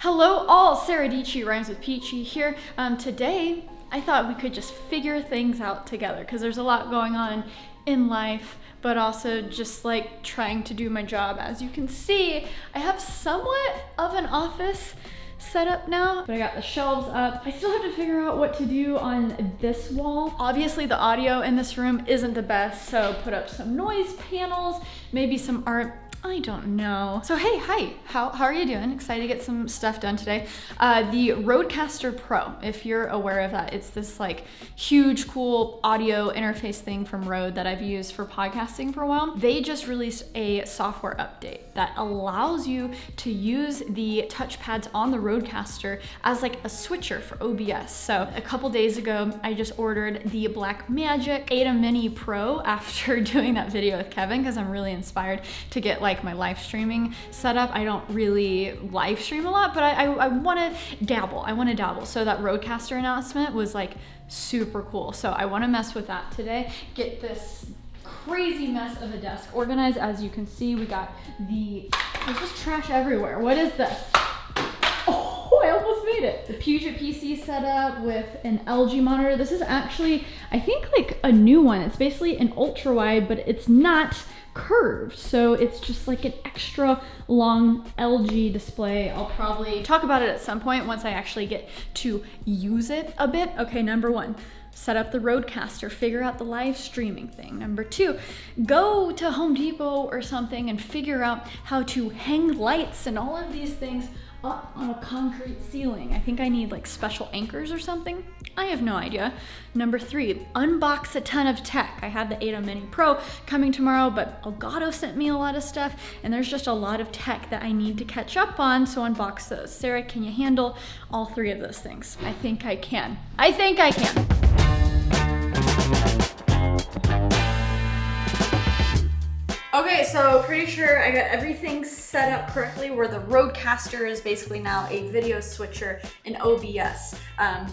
Hello all, Sara Dietschy rhymes with Peachy here. Today I thought we could just figure things out together because there's a lot going on in life, but also just like trying to do my job. As you can see, I have somewhat of an office set up now, but I got the shelves up. I still have to figure out what to do on this wall. Obviously the audio in this room isn't the best, so put up some noise panels, maybe some art. I don't know. So hey, hi, how are you doing? Excited to get some stuff done today. The Rodecaster Pro, if you're aware of that, it's this like huge, cool audio interface thing from Rode that I've used for podcasting for a while. They just released a software update that allows you to use the touchpads on the Rodecaster as like a switcher for OBS. So a couple days ago, I just ordered the Blackmagic Ada Mini Pro after doing that video with Kevin, because I'm really inspired to get like my live streaming setup. I don't really live stream a lot, but I want to dabble. So that Rodecaster announcement was like super cool. So I want to mess with that today. Get this crazy mess of a desk organized. As you can see, we got there's just trash everywhere. What is this? Oh, I almost made it. The Puget PC setup with an LG monitor. This is actually, I think, like a new one. It's basically an ultra wide, but it's not curved, so it's just like an extra long LG display. I'll probably talk about it at some point once I actually get to use it a bit. Okay, number one, set up the Rodecaster, figure out the live streaming thing. Number two, go to Home Depot or something and figure out how to hang lights and all of these things up on a concrete ceiling. I think I need like special anchors or something. I have no idea. Number three, unbox a ton of tech. I have the Ada Mini Pro coming tomorrow, but Elgato sent me a lot of stuff, and there's just a lot of tech that I need to catch up on, so unbox those. Sara, can you handle all three of those things? I think I can. I think I can. Okay, so pretty sure I got everything set up correctly where the Rodecaster is basically now a video switcher in OBS,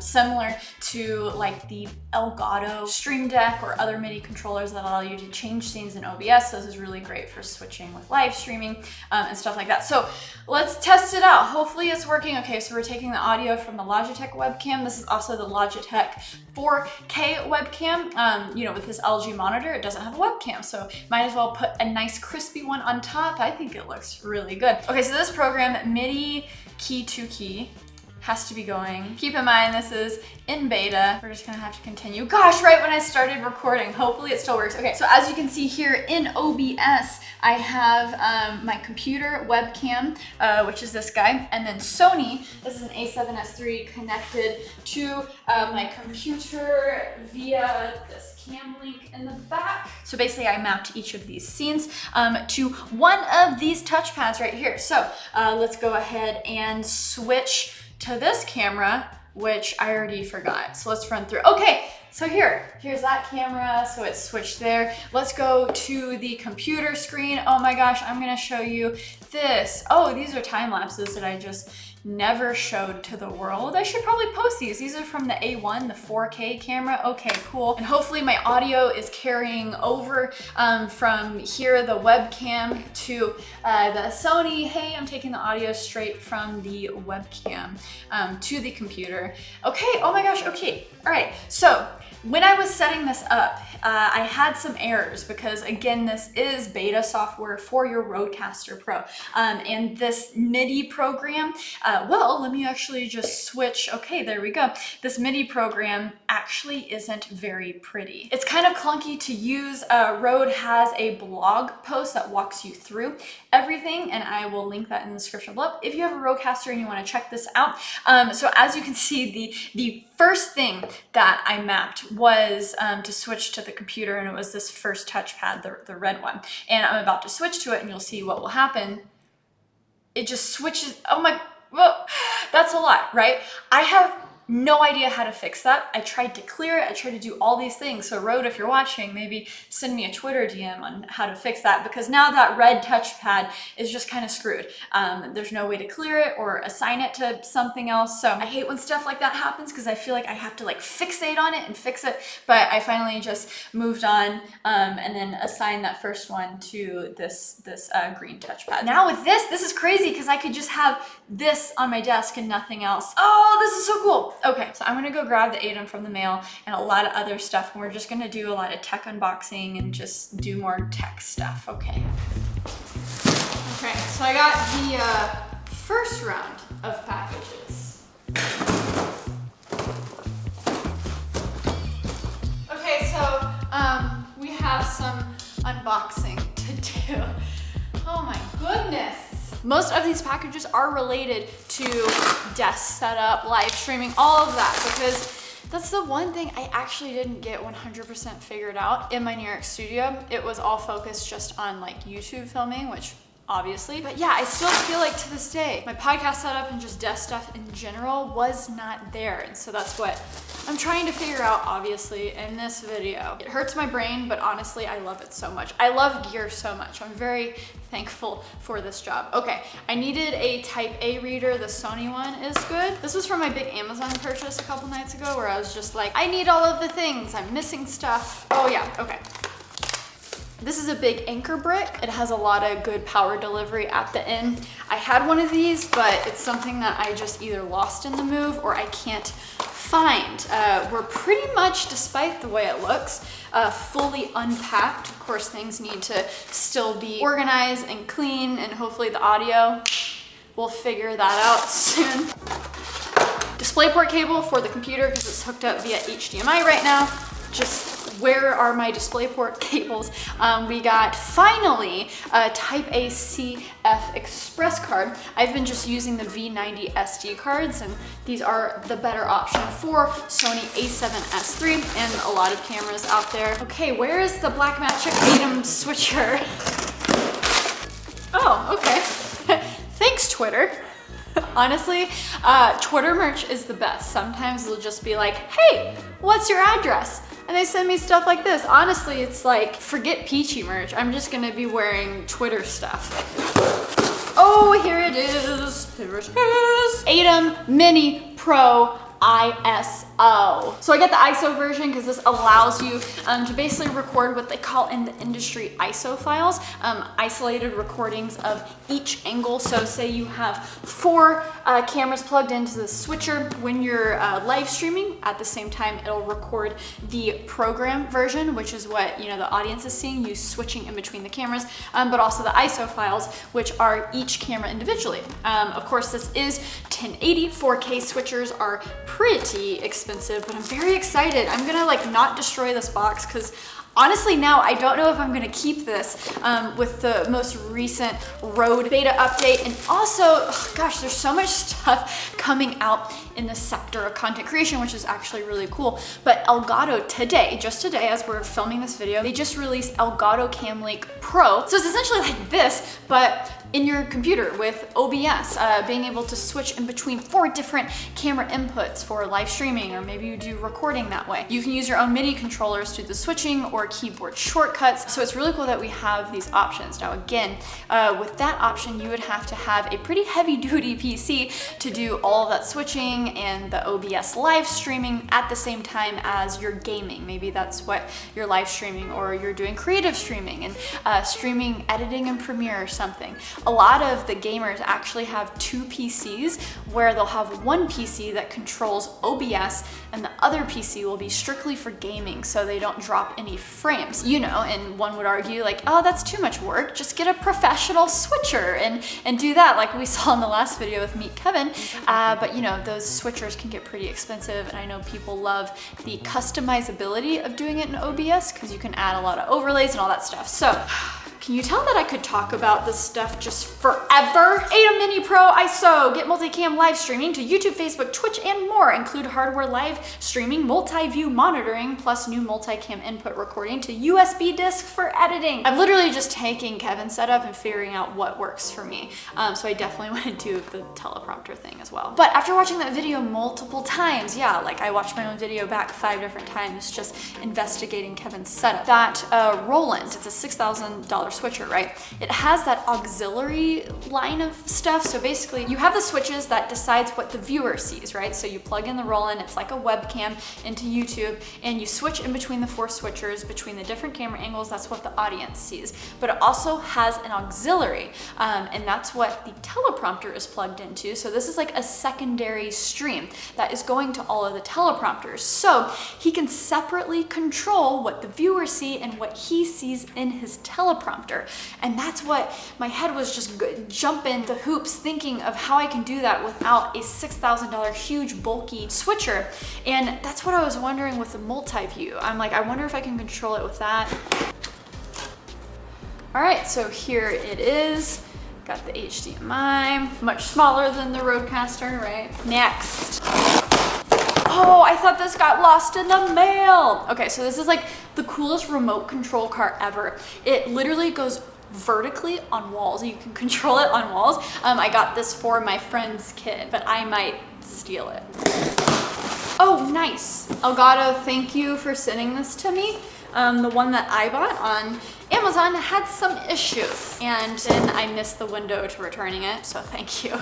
similar to like the Elgato Stream Deck or other MIDI controllers that allow you to change scenes in OBS. So this is really great for switching with live streaming and stuff like that. So let's test it out. Hopefully it's working. Okay, so we're taking the audio from the Logitech webcam. This is also the Logitech 4K webcam. You know, with this LG monitor, it doesn't have a webcam, so might as well put a nice crispy one on top. I think it looks really good. Okay, so this program, MIDI key to key, has to be going. Keep in mind, this is in beta. We're just gonna have to continue. Gosh, right when I started recording. Hopefully it still works. Okay, so as you can see here in OBS, I have my computer webcam, which is this guy, and then Sony, this is an A7S III connected to my computer via this Cam Link in the back. So basically I mapped each of these scenes to one of these touchpads right here. So let's go ahead and switch to this camera, which I already forgot. So let's run through. Okay, so here's that camera. So it's switched there. Let's go to the computer screen. Oh my gosh, I'm gonna show you this. Oh, these are time lapses that I just never showed to the world. I should probably post these. These are from the A1, the 4K camera. Okay, cool. And hopefully my audio is carrying over from here, the webcam, to the Sony. Hey, I'm taking the audio straight from the webcam to the computer. Okay, oh my gosh, okay. All right, so when I was setting this up, I had some errors because, again, this is beta software for your Rodecaster Pro. And this MIDI program, well, let me actually just switch. Okay, there we go. This MIDI program actually isn't very pretty. It's kind of clunky to use. Rode has a blog post that walks you through everything, and I will link that in the description below if you have a Rodecaster and you want to check this out. So as you can see, the first thing that I mapped was to switch to the computer, and it was this first touchpad, the red one. And I'm about to switch to it, and you'll see what will happen. It just switches. Oh my, well, that's a lot, right? I have no idea how to fix that. I tried to clear it. I tried to do all these things. So Rode, if you're watching, maybe send me a Twitter DM on how to fix that, because now that red touchpad is just kind of screwed. There's no way to clear it or assign it to something else. So I hate when stuff like that happens because I feel like I have to like fixate on it and fix it. But I finally just moved on and then assigned that first one to this green touchpad. Now with this is crazy because I could just have this on my desk and nothing else. Oh, this is so cool. Okay, so I'm gonna go grab the item from the mail and a lot of other stuff, and we're just gonna do a lot of tech unboxing and just do more tech stuff, okay? Okay, so I got the first round of packages. Okay, so we have some unboxing to do. Oh my goodness. Most of these packages are related to desk setup, live streaming, all of that, because that's the one thing I actually didn't get 100% figured out in my New York studio. It was all focused just on like YouTube filming, which obviously, but yeah, I still feel like to this day, my podcast setup and just desk stuff in general was not there. And so that's what I'm trying to figure out, obviously, in this video. It hurts my brain, but honestly, I love it so much. I love gear so much. I'm very thankful for this job. Okay, I needed a Type A reader. The Sony one is good. This was from my big Amazon purchase a couple nights ago where I was just like, I need all of the things. I'm missing stuff. Oh yeah, okay. This is a big anchor brick. It has a lot of good power delivery at the end. I had one of these, but it's something that I just either lost in the move or I can't find. We're pretty much, despite the way it looks, fully unpacked. Of course, things need to still be organized and clean, and hopefully the audio, we'll figure that out soon. DisplayPort cable for the computer because it's hooked up via HDMI right now. Just where are my DisplayPort cables? We got finally a Type A CF Express card. I've been just using the V90 SD cards, and these are the better option for Sony a7S III and a lot of cameras out there. Okay, where is the Blackmagic item switcher? Oh, okay. Thanks, Twitter. Honestly, Twitter merch is the best. Sometimes they'll just be like, hey, what's your address? And they send me stuff like this. Honestly, it's like, forget Peachy merch. I'm just gonna be wearing Twitter stuff. Oh, here it is. Here it is. ATEM Mini Pro ISO. So I get the ISO version because this allows you to basically record what they call in the industry ISO files, isolated recordings of each angle. So say you have 4 cameras plugged into the switcher. When you're live streaming, at the same time, it'll record the program version, which is what the audience is seeing, you switching in between the cameras, but also the ISO files, which are each camera individually. Of course, this is 1080. 4K switchers are pretty expensive, but I'm very excited. I'm gonna like not destroy this box because honestly now I don't know if I'm gonna keep this with the most recent Rode beta update. And also, oh gosh, there's so much stuff coming out in the sector of content creation, which is actually really cool. But Elgato today, just today as we're filming this video, they just released Elgato Cam Lake Pro. So it's essentially like this, but in your computer with OBS, being able to switch in between 4 different camera inputs for live streaming, or maybe you do recording that way. You can use your own MIDI controllers to do the switching or keyboard shortcuts. So it's really cool that we have these options. Now again, with that option, you would have to have a pretty heavy duty PC to do all of that switching and the OBS live streaming at the same time as you're gaming. Maybe that's what you're live streaming, or you're doing creative streaming and streaming editing in Premiere or something. A lot of the gamers actually have 2 PCs where they'll have one PC that controls OBS and the other PC will be strictly for gaming so they don't drop any frames, and one would argue like, oh, that's too much work. Just get a professional switcher and do that like we saw in the last video with Meet Kevin. But those switchers can get pretty expensive, and I know people love the customizability of doing it in OBS because you can add a lot of overlays and all that stuff. So Can you tell that I could talk about this stuff just forever? ADA Mini Pro ISO, get multicam live streaming to YouTube, Facebook, Twitch, and more. Include hardware live streaming, multi-view monitoring, plus new multicam input recording to USB disc for editing. I'm literally just taking Kevin's setup and figuring out what works for me. So I definitely want to do the teleprompter thing as well. But after watching that video multiple times, yeah, like I watched my own video back 5 different times just investigating Kevin's setup. That Roland, it's a $6,000 switcher, right? It has that auxiliary line of stuff. So basically you have the switches that decides what the viewer sees, right? So you plug in the Roland, it's like a webcam into YouTube, and you switch in between the 4 switchers, between the different camera angles. That's what the audience sees. But it also has an auxiliary, and that's what the teleprompter is plugged into. So this is like a secondary stream that is going to all of the teleprompters. So he can separately control what the viewers see and what he sees in his teleprompter. And that's what my head was just jumping the hoops thinking of how I can do that without a $6,000 huge bulky switcher. And that's what I was wondering with the multi-view. I'm like, I wonder if I can control it with that. All right, so here it is. Got the HDMI, much smaller than the Rodecaster, right? Next. Oh, I thought this got lost in the mail. Okay, so this is like the coolest remote control car ever. It literally goes vertically on walls. You can control it on walls. I got this for my friend's kid, but I might steal it. Oh, nice. Elgato, thank you for sending this to me. The one that I bought on Amazon had some issues, and then I missed the window to returning it, so thank you.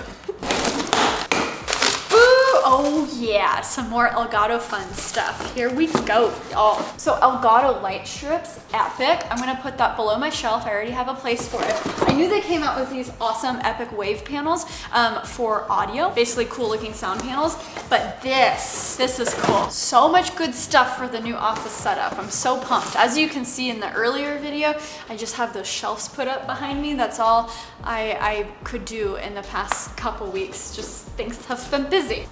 Oh yeah, some more Elgato fun stuff. Here we go, y'all. So Elgato light strips, epic. I'm gonna put that below my shelf. I already have a place for it. I knew they came out with these awesome epic wave panels for audio, basically cool looking sound panels, but this is cool. So much good stuff for the new office setup. I'm so pumped. As you can see in the earlier video, I just have those shelves put up behind me. That's all I could do in the past couple weeks. Just things have been busy.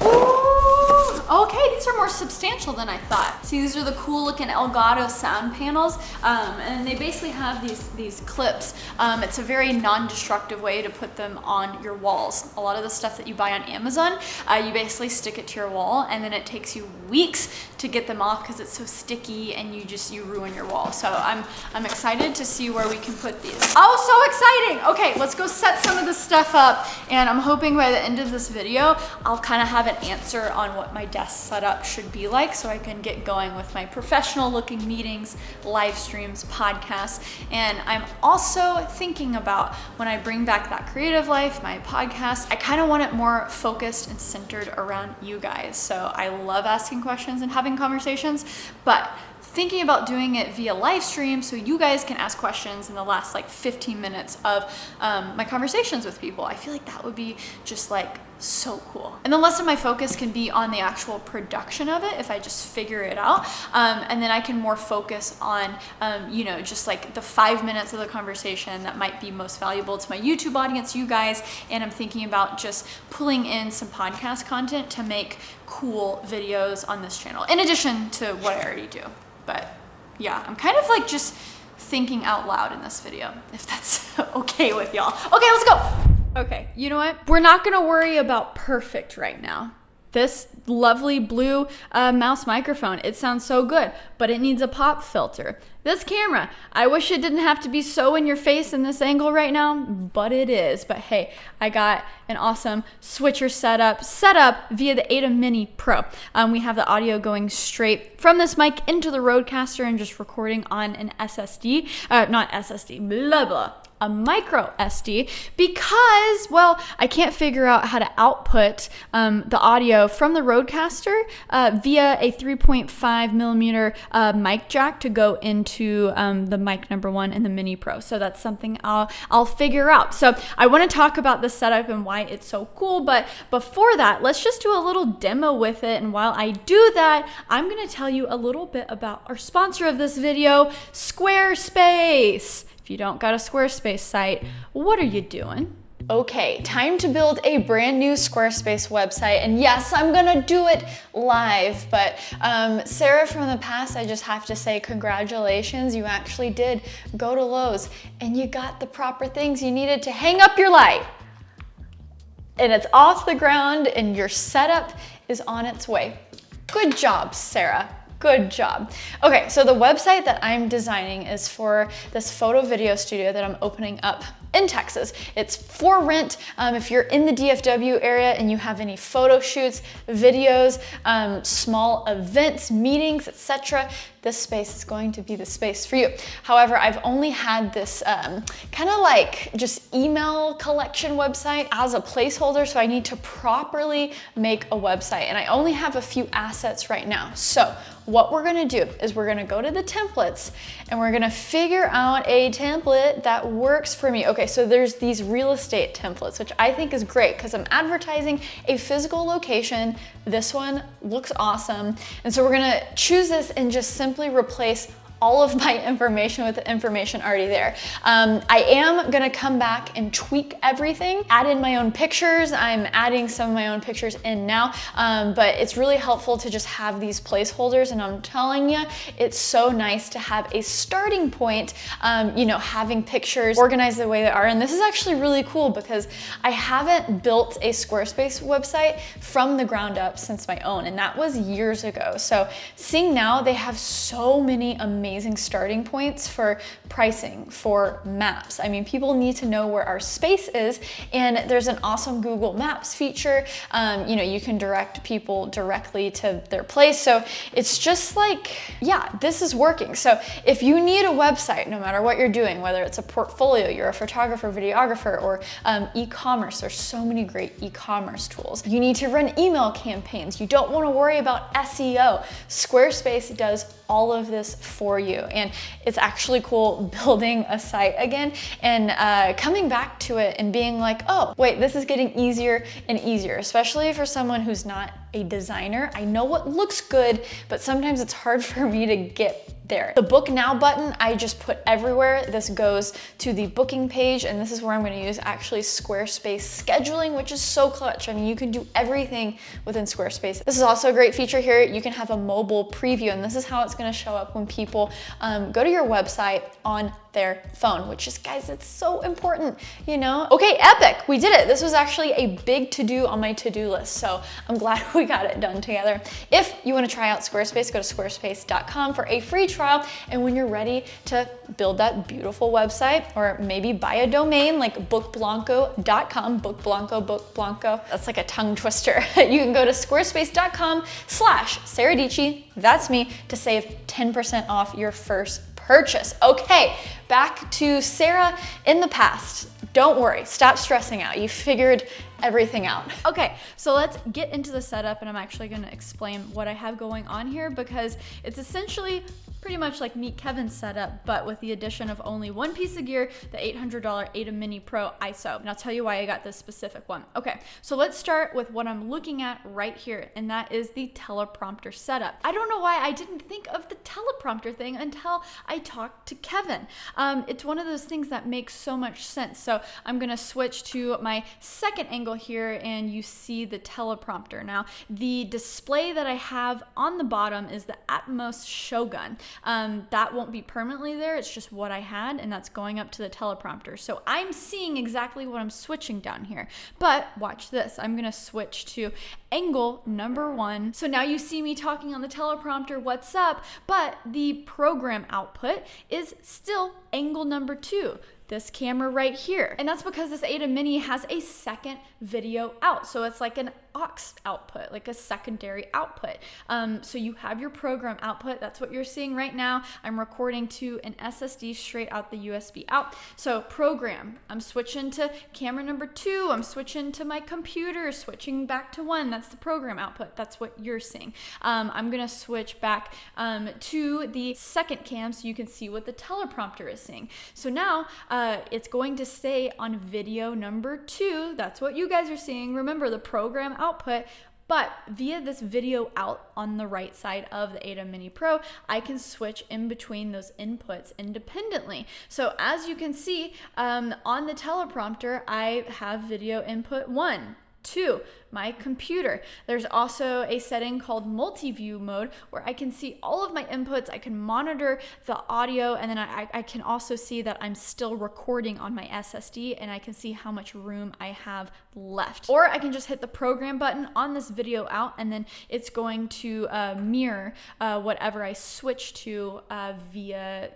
Ooh, okay, these are more substantial than I thought. See, these are the cool looking Elgato sound panels, and they basically have these clips. It's a very non-destructive way to put them on your walls. A lot of the stuff that you buy on Amazon, you basically stick it to your wall, and then it takes you weeks to get them off because it's so sticky, and you ruin your wall. So I'm excited to see where we can put these. Oh, so exciting! Okay, let's go set some of this stuff up, and I'm hoping by the end of this video, I'll kind of have an answer on what my desk setup should be like, so I can get going with my professional looking meetings, live streams, podcasts. And I'm also thinking about when I bring back that creative life, my podcast, I kind of want it more focused and centered around you guys. So I love asking questions and having conversations, but thinking about doing it via live stream so you guys can ask questions in the last like 15 minutes of my conversations with people. I feel like that would be just like so cool. And the less of my focus can be on the actual production of it if I just figure it out. And then I can more focus on, you know, just like the 5 minutes of the conversation that might be most valuable to my YouTube audience, you guys. And I'm thinking about just pulling in some podcast content to make cool videos on this channel, in addition to what I already do. But yeah, I'm kind of like just thinking out loud in this video, if that's okay with y'all. Okay, let's go. Okay, you know what? We're not gonna worry about perfect right now. This lovely blue mouse microphone, it sounds so good, but it needs a pop filter. This camera, I wish it didn't have to be so in your face in this angle right now, but it is. But hey, I got an awesome switcher setup via the ADA Mini Pro. We have the audio going straight from this mic into the Rodecaster and just recording on an SSD, not SSD, blah, blah. A micro SD, because, well, I can't figure out how to output the audio from the Rodecaster via a 3.5 millimeter mic jack to go into the mic number 1 in the Mini Pro. So that's something I'll figure out. So I want to talk about the setup and why it's so cool, but before that, let's just do a little demo with it. And while I do that, I'm going to tell you a little bit about our sponsor of this video, Squarespace. If you don't got a Squarespace site, what are you doing? Okay, time to build a brand new Squarespace website. And yes, I'm gonna do it live, but Sarah from the past, I just have to say congratulations. You actually did go to Lowe's and you got the proper things you needed to hang up your light. And it's off the ground and your setup is on its way. Good job, Sarah. Good job. Okay, so the website that I'm designing is for this photo video studio that I'm opening up in Texas. It's for rent. If you're in the DFW area and you have any photo shoots, videos, small events, meetings, etc., this space is going to be the space for you. However, I've only had this kind of like just email collection website as a placeholder, so I need to properly make a website, and I only have a few assets right now. So what we're gonna do is we're gonna go to the templates and we're gonna figure out a template that works for me. Okay, so there's these real estate templates, which I think is great because I'm advertising a physical location. This one looks awesome. And so we're gonna choose this and just simply replace all of my information with the information already there. I am gonna come back and tweak everything, add in my own pictures. I'm adding some of my own pictures in now, but it's really helpful to just have these placeholders, and I'm telling you, it's so nice to have a starting point, you know, having pictures organized the way they are. And this is actually really cool because I haven't built a Squarespace website from the ground up since my own, and that was years ago. So seeing now they have so many amazing starting points for pricing, for maps. I mean, people need to know where our space is, and there's an awesome Google Maps feature. You know, you can direct people directly to their place. So it's just like, yeah, this is working. So if you need a website, no matter what you're doing, whether it's a portfolio, you're a photographer, videographer, or e-commerce, there's so many great e-commerce tools. You need to run email campaigns. You don't want to worry about SEO. Squarespace does all of this for you. And it's actually cool building a site again and coming back to it and being like, oh, wait, this is getting easier and easier, especially for someone who's not a designer. I know what looks good, but sometimes it's hard for me to get there. The book now button, I just put everywhere. This goes to the booking page, and this is where I'm going to use actually Squarespace scheduling, which is so clutch. I mean, you can do everything within Squarespace. This is also a great feature here. You can have a mobile preview, and this is how it's going to show up when people go to your website on their phone, which is, guys, it's so important, you know? Okay, epic, we did it. This was actually a big to-do on my to-do list, so I'm glad we got it done together. If you wanna try out Squarespace, go to squarespace.com for a free trial, and when you're ready to build that beautiful website, or maybe buy a domain like bookblanco.com, bookblanco, that's like a tongue twister. You can go to squarespace.com/Sara Dietschy, that's me, to save 10% off your first purchase. Okay, back to Sarah in the past. Don't worry, stop stressing out. You figured everything out. Okay, so let's get into the setup, and I'm actually gonna explain what I have going on here because it's essentially pretty much like Meet Kevin's setup, but with the addition of only one piece of gear, the $800 Ada Mini Pro ISO. And I'll tell you why I got this specific one. Okay, so let's start with what I'm looking at right here, and that is the teleprompter setup. I don't know why I didn't think of the teleprompter thing until I talked to Kevin. It's one of those things that makes so much sense. So I'm gonna switch to my second angle here, and you see the teleprompter. Now, the display that I have on the bottom is the Atmos Shogun. That won't be permanently there, it's just what I had, and that's going up to the teleprompter. So I'm seeing exactly what I'm switching down here. But watch this, I'm gonna switch to angle number 1. So now you see me talking on the teleprompter, what's up, but the program output is still angle number 2. This camera right here. And that's because this Ada Mini has a second video out. So it's like an aux output, like a secondary output. So you have your program output. That's what you're seeing right now. I'm recording to an SSD straight out the USB out. So program, I'm switching to camera number 2. I'm switching to my computer, switching back to 1. That's the program output. That's what you're seeing. I'm gonna switch back to the second cam so you can see what the teleprompter is seeing. So now it's going to stay on video number 2. That's what you guys are seeing. Remember the program output, But via this video out on the right side of the ATEM Mini Pro, I can switch in between those inputs independently. So as you can see on the teleprompter, I have video input 1, 2, my computer. There's also a setting called multi-view mode where I can see all of my inputs, I can monitor the audio, and then I can also see that I'm still recording on my SSD, and I can see how much room I have left. Or I can just hit the program button on this video out, and then it's going to mirror whatever I switch to via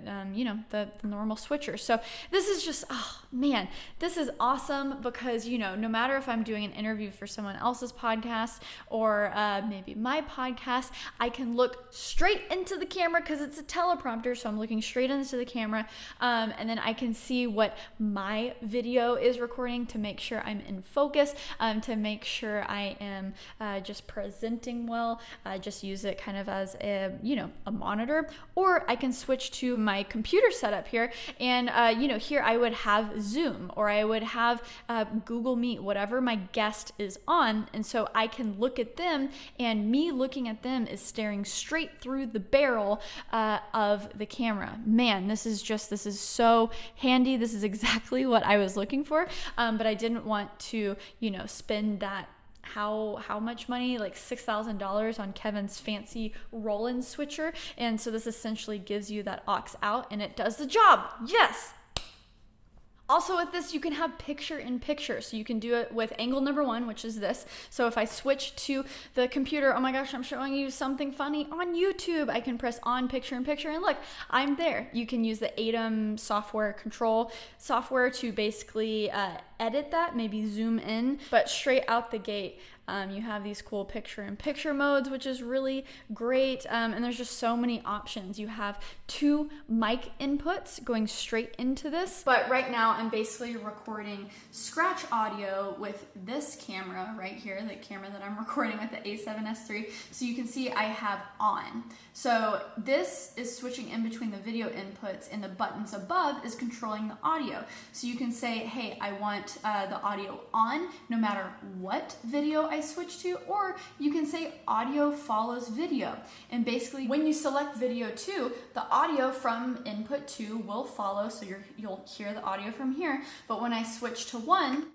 the normal switcher. So this is just, oh man, this is awesome because, no matter if I'm doing an interview for someone else's podcast or maybe my podcast, I can look straight into the camera because it's a teleprompter, so I'm looking straight into the camera, and then I can see what my video is recording to make sure I'm in focus, to make sure I am just presenting well. Just use it kind of as a monitor, or I can switch to my computer setup here, and here I would have Zoom, or I would have Google Meet, whatever my guest is on, and so I can look at them, and me looking at them is staring straight through the barrel of the camera. Man, this is so handy. This is exactly what I was looking for, but I didn't want to spend that how much money, like $6,000 on Kevin's fancy roll-in switcher, and so this essentially gives you that aux out, and it does the job. Yes. Also with this, you can have picture in picture. So you can do it with angle number 1, which is this. So if I switch to the computer, oh my gosh, I'm showing you something funny on YouTube, I can press on picture in picture and look, I'm there. You can use the ATEM software control software to basically edit that, maybe zoom in, but straight out the gate, you have these cool picture-in-picture modes, which is really great, and there's just so many options. You have 2 mic inputs going straight into this, but right now I'm basically recording scratch audio with this camera right here, the camera that I'm recording with, the A7S III, so you can see I have on. So this is switching in between the video inputs, and the buttons above is controlling the audio. So you can say, hey, I want the audio on no matter what video I switch to, or you can say audio follows video. And basically when you select video 2, the audio from input 2 will follow, so you'll hear the audio from here. But when I switch to 1,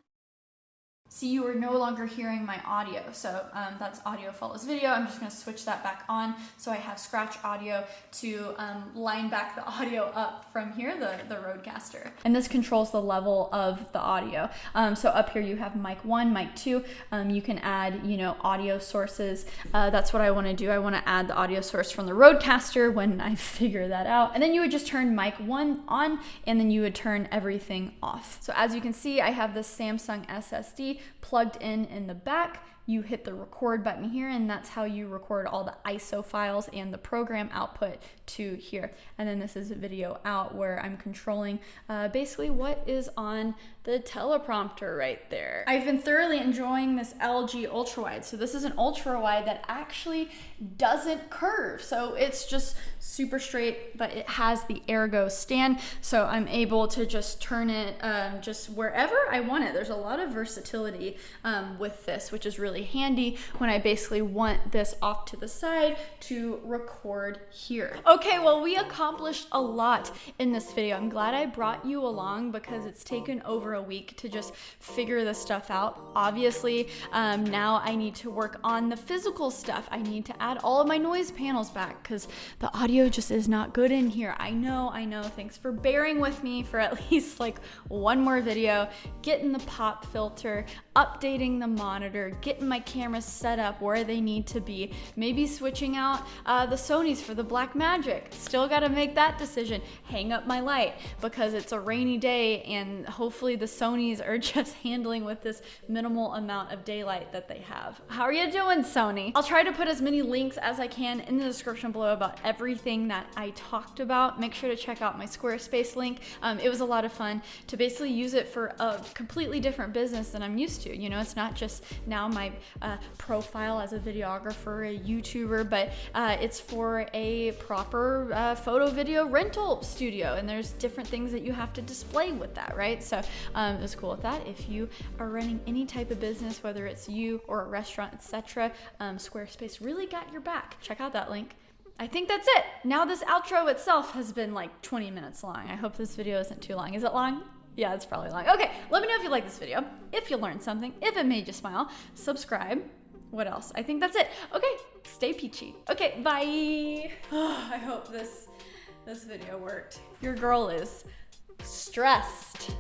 see, you are no longer hearing my audio. So that's audio follows video. I'm just gonna switch that back on. So I have scratch audio to line back the audio up from here, the Rodecaster. And this controls the level of the audio. So up here you have mic 1, mic 2. You can add, audio sources. That's what I wanna do. I wanna add the audio source from the Rodecaster when I figure that out. And then you would just turn mic 1 on, and then you would turn everything off. So as you can see, I have this Samsung SSD plugged in the back. You hit the record button here, and that's how you record all the ISO files and the program output to here. And then this is a video out where I'm controlling basically what is on the teleprompter right there. I've been thoroughly enjoying this LG ultrawide. So this is an ultrawide that actually doesn't curve. So it's just super straight, but it has the ergo stand. So I'm able to just turn it just wherever I want it. There's a lot of versatility with this, which is really handy when I basically want this off to the side to record here. Okay, well, we accomplished a lot in this video. I'm glad I brought you along because it's taken over a week to just figure this stuff out. Obviously, now I need to work on the physical stuff. I need to add all of my noise panels back because the audio just is not good in here. I know. Thanks for bearing with me for at least like one more video, getting the pop filter, updating the monitor, getting my cameras set up where they need to be, maybe switching out the Sonys for the Blackmagic. Still got to make that decision. Hang up my light because it's a rainy day, and hopefully the Sonys are just handling with this minimal amount of daylight that they have. How are you doing, Sony? I'll try to put as many links as I can in the description below about everything that I talked about. Make sure to check out my Squarespace link. It was a lot of fun to basically use it for a completely different business than I'm used to. It's not just now my like profile as a videographer, a YouTuber, but it's for a proper photo video rental studio, and there's different things that you have to display with that, right? So it was cool with that. If you are running any type of business, whether it's you or a restaurant, etc., Squarespace really got your back. Check out that link. I think that's it. Now this outro itself has been like 20 minutes long. I hope this video isn't too long. Is it long? Yeah, it's probably long. Okay, let me know if you like this video, if you learned something, if it made you smile, subscribe. What else? I think that's it. Okay, stay peachy. Okay, bye. I hope this video worked. Your girl is stressed.